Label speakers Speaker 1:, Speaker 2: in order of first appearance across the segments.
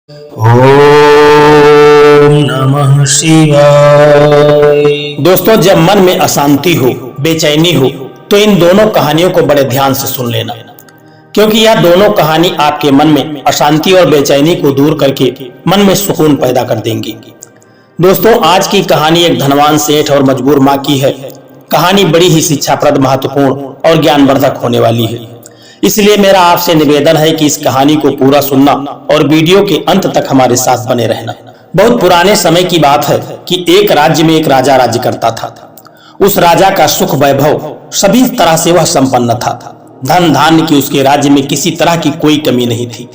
Speaker 1: ओम नमः शिवाय। दोस्तों, जब मन में अशांति हो, बेचैनी हो, तो इन दोनों कहानियों को बड़े ध्यान से सुन लेना, क्योंकि यह दोनों कहानी आपके मन में अशांति और बेचैनी को दूर करके मन में सुकून पैदा कर देंगी। दोस्तों, आज की कहानी एक धनवान सेठ और मजबूर माँ की है। कहानी बड़ी ही शिक्षाप्रद, महत्वपूर्ण और ज्ञानवर्धक होने वाली है। इसलिए मेरा आपसे निवेदन है कि इस कहानी को पूरा सुनना और वीडियो के अंत तक हमारे साथ बने रहना। बहुत पुराने समय की बात है कि एक राज्य में एक राजा राज्य करता था। उस राजा का सुख वैभव सभी तरह से वह संपन्न था। धन धान्य की उसके राज्य में किसी तरह की कोई कमी नहीं थी।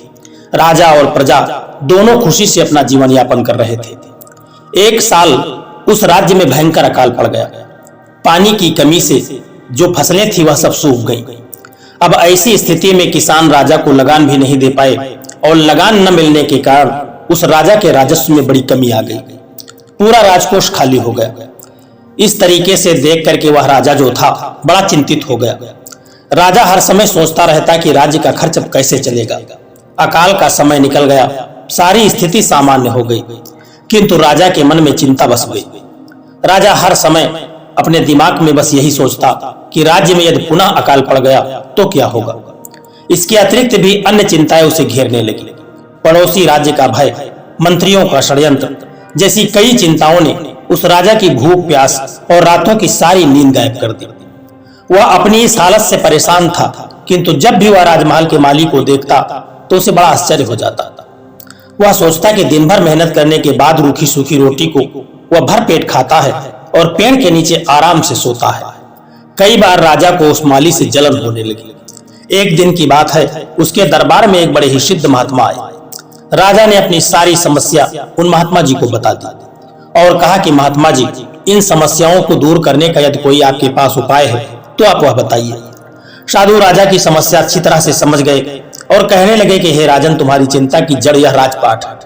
Speaker 1: राजा और प्रजा दोनों खुशी से अपना जीवन यापन कर रहे थे। एक साल उस राज्य में भयंकर अकाल पड़ गया। पानी की कमी से जो फसलें थी वह सब सूख गईं। अब ऐसी स्थिति में किसान राजा को लगान भी नहीं दे पाए और लगान न मिलने के कारण उस राजा के राजस्व में बड़ी कमी आ गई। पूरा राजकोष खाली हो गया। इस तरीके से देख करके वह राजा जो था बड़ा चिंतित हो गया। राजा हर समय सोचता रहता कि राज्य का खर्च अब कैसे चलेगा। अकाल का समय निकल गया, सारी स्थिति सामान्य हो गई, किंतु राजा के मन में चिंता बस गई। राजा हर समय अपने दिमाग में बस यही सोचता कि राज्य में यदि पुनः अकाल पड़ गया तो क्या होगा। इसके अतिरिक्त भी अन्य चिंताएं उसे घेरने लगी। पड़ोसी राज्य का भय, मंत्रियों का षड्यंत्र जैसी कई चिंताओं ने उस राजा की भूख, प्यास और रातों की सारी नींद गायब कर दी। वह अपनी इस हालत से परेशान था, किंतु जब भी वह राजमहल के माली को देखता तो उसे बड़ा आश्चर्य हो जाता। वह सोचता कि दिन भर मेहनत करने के बाद रूखी सूखी रोटी को वह भर पेट खाता है और पेड़ के नीचे आराम से सोता है। कई बार राजा को उस माली से जलन होने लगी। एक दिन की बात है, उसके दरबार में एक बड़े ही सिद्ध महात्मा आए। राजा ने अपनी सारी समस्या उन महात्मा जी को बता दी और कहा कि महात्मा जी, इन समस्याओं को दूर करने का यदि कोई आपके पास उपाय है तो आप वह बताइए। साधु राजा की समस्या अच्छी तरह से समझ गए और कहने लगे कि हे राजन, तुम्हारी चिंता की जड़ यह राजपाट है।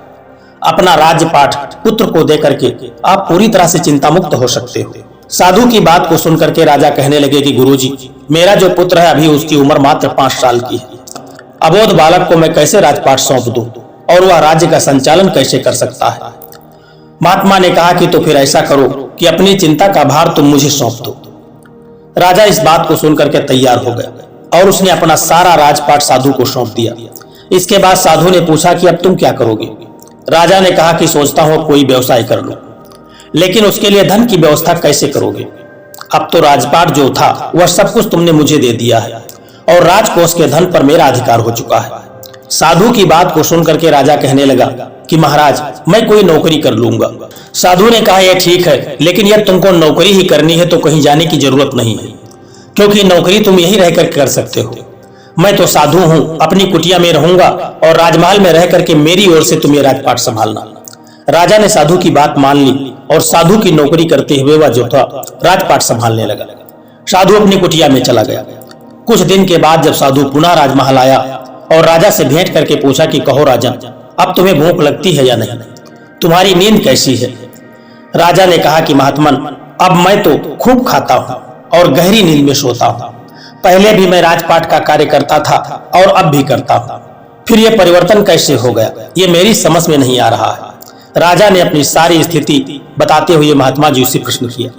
Speaker 1: अपना राजपाट पुत्र को देकर के आप पूरी तरह से चिंता मुक्त हो सकते हो। साधु की बात को सुनकर के राजा कहने लगे कि गुरुजी, मेरा जो पुत्र है अभी उसकी उम्र मात्र 5 साल की है। अबोध बालक को मैं कैसे राजपाट सौंप दूं और वह राज्य का संचालन कैसे कर सकता है। महात्मा ने कहा कि तो फिर ऐसा करो कि अपनी चिंता का भार तुम मुझे सौंप दो। राजा इस बात को सुनकर के तैयार हो गया और उसने अपना सारा राजपाट साधु को सौंप दिया। इसके बाद साधु ने पूछा कि अब तुम क्या करोगे। राजा ने कहा कि सोचता हूं कोई व्यवसाय कर लूं, लेकिन उसके लिए धन की व्यवस्था कैसे करोगे। अब तो राजपाट जो था वह सब कुछ तुमने मुझे दे दिया है और राजकोष के धन पर मेरा अधिकार हो चुका है। साधु की बात को सुनकर के राजा कहने लगा कि महाराज, मैं कोई नौकरी कर लूंगा। साधु ने कहा, यह ठीक है, लेकिन यदि तुमको नौकरी ही करनी है तो कहीं जाने की जरूरत नहीं है, क्योंकि नौकरी तुम यही रहकर कर सकते हो। मैं तो साधु हूं, अपनी कुटिया में रहूंगा और राजमहल में रह करके मेरी ओर से तुम्हें राजपाट संभालना। राजा ने साधु की बात मान ली और साधु की नौकरी करते हुए वह जो था राजपाट संभालने लगा। साधु अपनी कुटिया में चला गया। कुछ दिन के बाद जब साधु पुनः राजमहल आया और राजा से भेंट करके पूछा कि कहो राजन, अब तुम्हें भूख लगती है या नहीं, तुम्हारी नींद कैसी है। राजा ने कहा कि महात्मन, अब मैं तो खूब खाता हूँ और गहरी नींद में सोता हूँ। पहले भी मैं राजपाट का कार्य करता था और अब भी करता हूँ, फिर यह परिवर्तन कैसे हो गया, ये मेरी समझ में नहीं आ रहा है। राजा ने अपनी सारी स्थिति बताते हुए महात्मा जी से प्रश्न किया।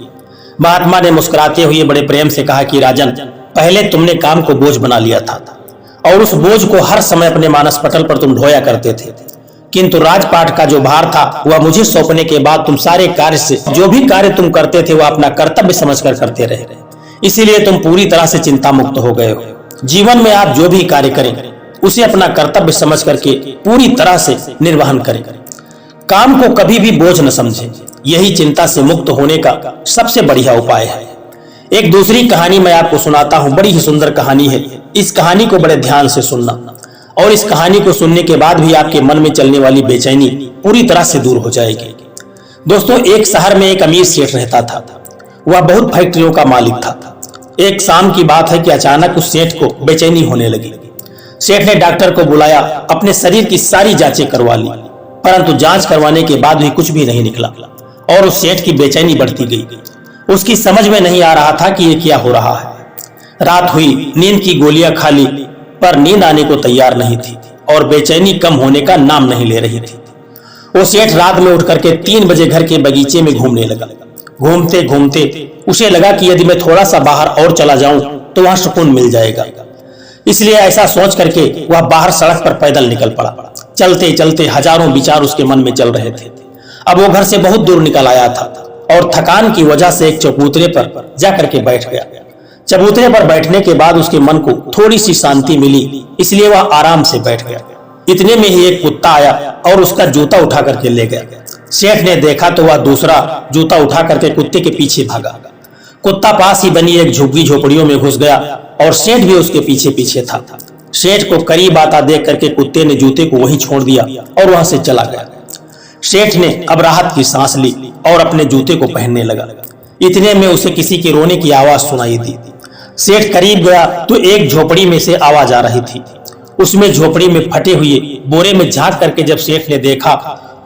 Speaker 1: महात्मा ने मुस्कुराते हुए बड़े प्रेम से कहा कि राजन, पहले तुमने काम को बोझ बना लिया था और उस बोझ को हर समय अपने मानस पटल पर तुम ढोया करते थे, किंतु राजपाट का जो भार था वह मुझे सौंपने के बाद तुम सारे कार्य से जो भी कार्य तुम करते थे वह अपना कर्तव्य समझकर करते रहे। इसीलिए तुम पूरी तरह से चिंता मुक्त हो गए हो। जीवन में आप जो भी कार्य करें उसे अपना कर्तव्य समझ करके पूरी तरह से निर्वहन करें। काम को कभी भी बोझ न समझें, यही चिंता से मुक्त होने का सबसे बढ़िया उपाय है। एक दूसरी कहानी मैं आपको सुनाता हूं, बड़ी ही सुंदर कहानी है। इस कहानी को बड़े ध्यान से सुनना और इस कहानी को सुनने के बाद भी आपके मन में चलने वाली बेचैनी पूरी तरह से दूर हो जाएगी। दोस्तों, एक शहर में एक अमीर सेठ रहता था। वह बहुत फैक्ट्रियों का मालिक था। एक शाम की बात है कि अचानक उस सेठ को बेचैनी होने लगी। सेठ ने डॉक्टर को बुलाया, अपने शरीर की सारी जांचें करवा ली, परंतु जांच करवाने के बाद भी कुछ भी नहीं निकला और उस सेठ की बेचैनी बढ़ती गई। उसकी समझ में नहीं आ रहा था कि ये क्या हो रहा है। रात हुई, नींद की गोलियां खा ली, पर नींद आने को तैयार नहीं थी। और बेचैनी कम होने का नाम नहीं ले रही थी। वो सेठ रात में उठ करके 3 बजे घर के बगीचे में घूमने लगा। घूमते घूमते उसे लगा कि यदि मैं थोड़ा सा बाहर और चला जाऊं तो वहां सुकून मिल जाएगा। इसलिए ऐसा सोच करके वह बाहर सड़क पर पैदल निकल पड़ा। चलते चलते हजारों विचार उसके मन में चल रहे थे। अब वो घर से बहुत दूर निकल आया था और थकान की वजह से एक चबूतरे पर जाकर के बैठ गया। चबूतरे पर बैठने के बाद उसके मन को थोड़ी सी शांति मिली, इसलिए वह आराम से बैठ गया। इतने में ही एक कुत्ता आया और उसका जूता उठा करके ले गया। सेठ ने देखा तो वह दूसरा जूता उठा करके कुत्ते के पीछे भागा। कुत्ता पास ही बनी एक झुग्गी झोपड़ियों में घुस गया और सेठ भी उसके पीछे पीछे था। सेठ को करीब आता देख करके कुत्ते ने जूते को वहीं छोड़ दिया और वहां से चला गया। सेठ ने अब राहत की सांस ली और अपने जूते को पहनने लगा। इतने में उसे किसी के रोने की आवाज सुनाई दी। सेठ करीब गया तो एक झोपड़ी में से आवाज आ रही थी। उसमें झोपड़ी में फटे हुए बोरे में झांक करके जब सेठ ने देखा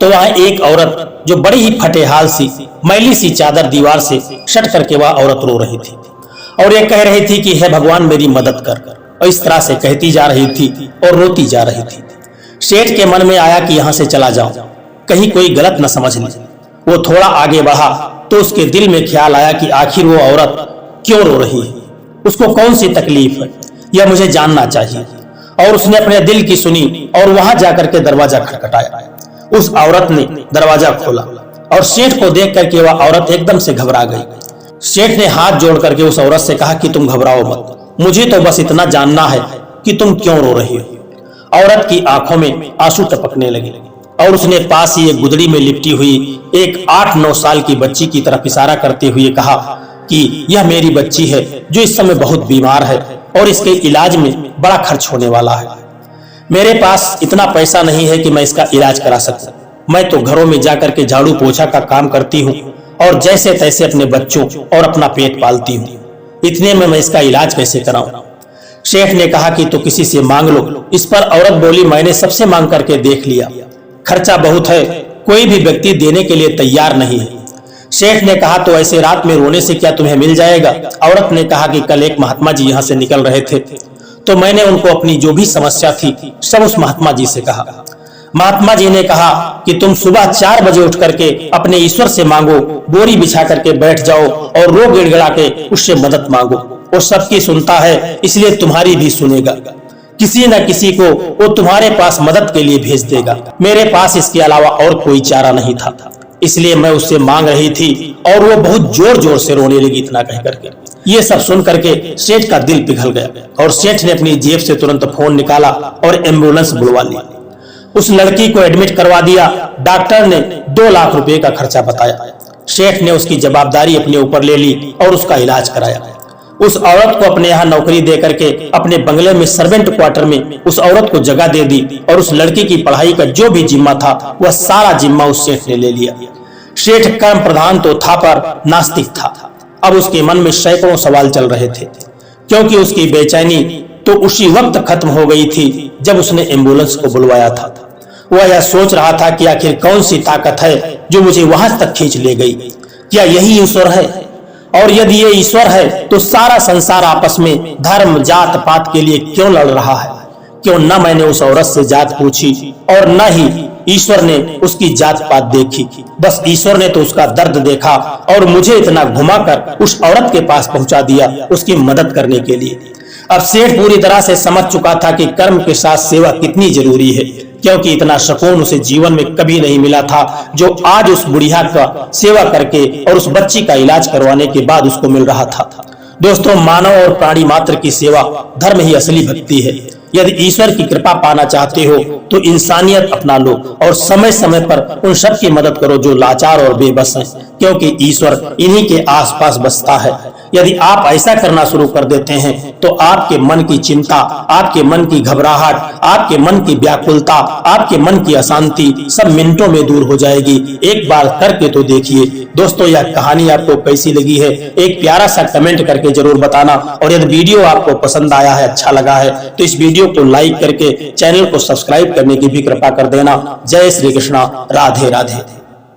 Speaker 1: तो वहां एक औरत जो बड़ी ही फटे हाल सी मैली सी चादर दीवार से सट करके वह औरत रो रही थी और ये कह रही थी कि हे भगवान मेरी मदद कर। और इस तरह से कहती जा रही थी और रोती जा रही थी। सेठ के मन में आया कि यहां से चला जाऊं, कहीं कोई गलत न समझ ले। वो थोड़ा आगे बढ़ा तो उसके दिल में ख्याल आया कि आखिर वो औरत क्यों रो रही है, उसको कौन सी तकलीफ है, यह मुझे जानना चाहिए। और उसने अपने दिल की सुनी और वहां जाकर के दरवाजा खटखटाया। उस औरत ने दरवाजा खोला और सेठ को देख करके वह औरत एकदम से घबरा गई। सेठ ने हाथ जोड़ करके उस औरत से कहा कि तुम घबराओ मत, मुझे तो बस इतना जानना है कि तुम क्यों रो रही हो। औरत की आंखों में आंसू टपकने लगे और उसने पास ही एक गुदड़ी में लिपटी हुई एक 8-9 साल की बच्ची की तरफ इशारा करते हुए कहा कि यह मेरी बच्ची है जो इस समय बहुत बीमार है और इसके इलाज में बड़ा खर्च होने वाला है। मेरे पास इतना पैसा नहीं है कि मैं इसका इलाज करा सकूं। मैं तो घरों में जाकर के झाड़ू पोछा का काम करती हूँ और जैसे तैसे अपने बच्चों और अपना पेट पालती हूँ। इतने में मैं इसका इलाज कैसे कराऊं? शेख ने कहा कि तो किसी से मांग लो। इस पर औरत बोली, मैंने सबसे मांग करके देख लिया, खर्चा बहुत है, कोई भी व्यक्ति देने के लिए तैयार नहीं है। शेख ने कहा तो ऐसे रात में रोने से क्या तुम्हें मिल जाएगा? औरत ने कहा कि कल एक महात्मा जी यहाँ से निकल रहे थे तो मैंने उनको अपनी जो भी समस्या थी सब उस महात्मा जी से कहा। महात्मा जी ने कहा कि तुम सुबह 4 बजे उठ करके अपने ईश्वर से मांगो, बोरी बिछा करके बैठ जाओ और रो गिड़गिड़ा के उससे मदद मांगो। वो सबकी सुनता है, इसलिए तुम्हारी भी सुनेगा। किसी न किसी को वो तुम्हारे पास मदद के लिए भेज देगा। मेरे पास इसके अलावा और कोई चारा नहीं था, इसलिए मैं उससे मांग रही थी और वो बहुत जोर जोर से रोने लगी। इतना कह करके ये सब सुन करके सेठ का दिल पिघल गया और सेठ ने अपनी जेब से तुरंत फोन निकाला और एम्बुलेंस बुलवा ली। उस लड़की को एडमिट करवा दिया। डॉक्टर ने 2 लाख रुपए का खर्चा बताया। शेख ने उसकी जवाबदारी अपने ऊपर ले ली और उसका इलाज कराया। उस औरत को अपने यहाँ नौकरी दे करके अपने बंगले में सर्वेंट क्वार्टर में उस औरत को जगह दे दी और उस लड़की की पढ़ाई का जो भी जिम्मा था वह सारा जिम्मा उस शेख ने ले लिया। शेख कर्म प्रधान तो था पर नास्तिक था। अब उसके मन में सैकड़ों सवाल चल रहे थे, क्योंकि उसकी बेचैनी तो उसी वक्त खत्म हो गई थी जब उसने एम्बुलेंस को बुलवाया था। वह यह सोच रहा था कि आखिर कौन सी ताकत है जो मुझे वहां तक खींच ले गई। क्या यही ईश्वर है? और यदि ये ईश्वर है तो सारा संसार आपस में धर्म जात पात के लिए क्यों लड़ रहा है? क्यों न मैंने उस औरत से जात पूछी और न ही ईश्वर ने उसकी जात पात देखी। बस ईश्वर ने तो उसका दर्द देखा और मुझे इतना घुमाकर उस औरत के पास पहुंचा दिया उसकी मदद करने के लिए। अब सेठ पूरी तरह से समझ चुका था कि कर्म के साथ सेवा कितनी जरूरी है, क्योंकि इतना सुकून उसे जीवन में कभी नहीं मिला था जो आज उस बुढ़िया का सेवा करके और उस बच्ची का इलाज करवाने के बाद उसको मिल रहा था। दोस्तों, मानव और प्राणी मात्र की सेवा धर्म ही असली भक्ति है। यदि ईश्वर की कृपा पाना चाहते हो तो इंसानियत अपना लो और समय समय पर उन सब की मदद करो जो लाचार और बेबस हैं, क्योंकि ईश्वर इन्हीं के आसपास बसता है। यदि आप ऐसा करना शुरू कर देते हैं तो आपके मन की चिंता, आपके मन की घबराहट, आपके मन की व्याकुलता, आपके मन की अशांति सब मिनटों में दूर हो जाएगी। एक बार करके तो देखिए। दोस्तों, यह कहानी आपको कैसी लगी है एक प्यारा सा कमेंट करके जरूर बताना, और यदि वीडियो आपको पसंद आया है, अच्छा लगा है तो इस वीडियो को लाइक करके चैनल को सब्सक्राइब करने की भी कृपा कर देना। जय श्री कृष्णा, राधे राधे।